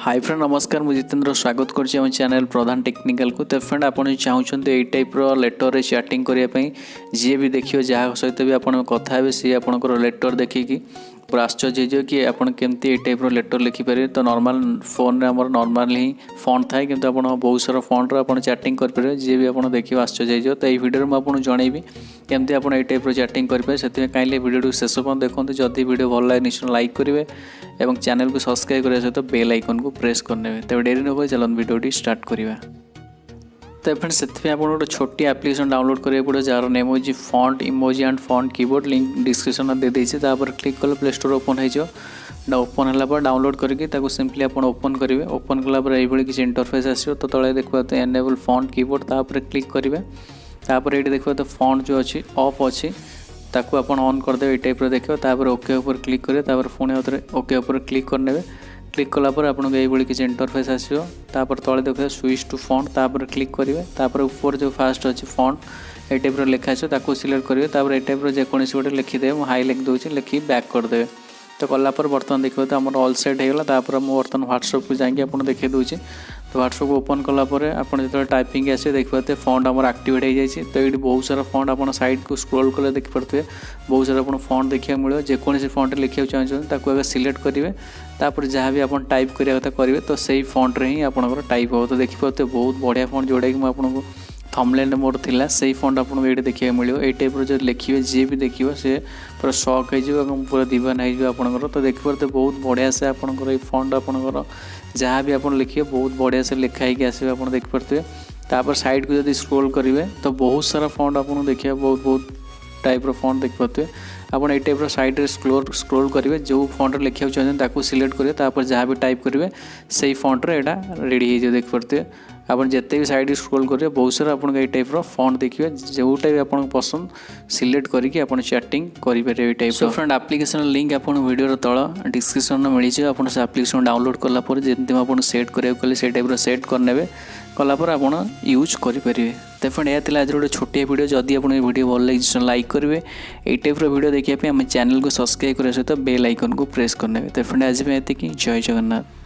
Hi friend नमस्कार मुझे जितेंद्र स्वागत कर चैनल प्रधान टेक्निकल को। तो फ्रेंड आप चाहते यही टाइप लेटर रे चैटिंग करने जी भी देखिए जहाँ सहित भी आप कथा हे सी आपंकर लेटर देखिकी पूरा आश्चर्य हो कि आप केमती ये टाइप लेटर लिखिपारे। तो नॉर्मल फोन आम नॉर्मल ही फॉन्ट थाए कि बहुत सारा फॉन्ट आप चैटिंग करेंगे जी भी आप देखिए आश्चर्य हो। तो ये वीडियो में आपको जनइबी केमती आप ये टाइप चैटिंग करेंगे से कहीं वीडियो शेष पर्यटन देखते जदि वीडियो भल लगे निश्चय लाइक करेंगे और चैनल को सब्सक्राइब करने सहित बेल आइकन को प्रेस करने। तो डेरी न चलो वीडियो स्टार्ट करवा। तो फ्रेंड से आप गोटे छोटी एप्लिकेशन डाउनलोड करेंगे पड़े जार नेम हो font emoji and font keyboard link description में दे देती क्लिक कले प्ले स्टोर ओपन हो ओपन है डाउनलोड करके सिंपली आप ओपन करेंगे। ओपन कलापर ये किसी इंटरफेस आसो तो तले देखा तो एनेबल फॉन्ट कीबोर्ड तापर क्लिक करेंगे। तापर ये देखा तो फॉन्ट जो अच्छी ऑफ अच्छी ताकू आप ऑन करदे ये टाइप देखिए। तापर ओके ऊपर क्लिक करेंगे तापर पुणी आउे ओके ऊपर क्लिक करने। क्लिक कलापर आपको ये किसी इंटरफेस आसो तापर तले देखिए स्विच टू फॉन्ट तापर क्लिक करेंगे। तापर ऊपर जो फास्ट अच्छी फॉन्ट ये टाइप लिखा आसो सिलेक्ट करेंगे। तापर ये टाइप जेकोसी गोटे लिखिदे मुझे हाई लिख दूसरी लिखिक बैक करदे। तो कलापर बर्तमान देखिए तो आम ऑल सेट होगा। तापर मुझे बर्तमान व्हाट्सएप को जाकि आपको देखिए दूसरी। तो व्हाट्सएप को ओपन कलापर आप जो टाइपिंग आसे देखिए फॉन्ट आम एक्टिवेट हो जाए। तो ये बहुत सारा फॉन्ट आप साइड को स्क्रॉल कले देखिपे बहुत सारा आप फॉन्ट देखा मिले जेकोसी फॉन्ट लिखा चाहिए सिलेक्ट करेंगे। तापर जहाँ भी आप टाइप करा कथा करेंगे तो सही फॉन्ट रे ही आप टाइप हो। तो देखिए बहुत बढ़िया फॉन्ट जोड़ा कि मुझे थंबनेल मोर थिला सही फॉन्ट आपको ये देखा मिले। ये टाइप जो लिखे जी भी देखिए सी पूरा शॉक हो पूरा दीवाना हो। तो देखिए बहुत बढ़िया से आपंकर फॉन्ट आपंकर जहाँ भी आप लिखिए बहुत बढ़िया से लिखाई आसो आप देखिपे। तापर साइड को जब स्क्रॉल करेंगे तो बहुत सारा फॉन्ट आपको देखिए बहुत टाइप फॉन्ट देखिपे। आप ये टाइप साइड स्क्रॉल करेंगे जो फॉन्ट लिखा चाहते सिलेक्ट करेंगे। तापर जहाँ भी टाइप करेंगे सही फॉन्ट रे एटा रेडी हो देखिपे। आप जिते भी साइड स्क्रॉल करेंगे बहुत सारा आपको ये टाइप फॉन्ट देखिए जोटा भी आपको पसंद सिलेक्ट करके आप चैटिंग करेंगे type. So friend application link आप वीडियो तल डिस्क्रिप्शन में मिल जाए। आप एप्लिकेशन डाउनलोड कलापर जमी आप सेट करेंगे से टाइप सेट करने कलापर आप यूज करेंगे। तो फ्रेंड यह आज गोटे छोटिया वीडियो जदि आप वीडियो भल लगे लाइक करेंगे ये टाइप वीडियो देखिए आम चैनल को सब्सक्राइब करने सहित बेल आइकन को प्रेस करने। तो फ्रेंड आज ये जय जगन्नाथ।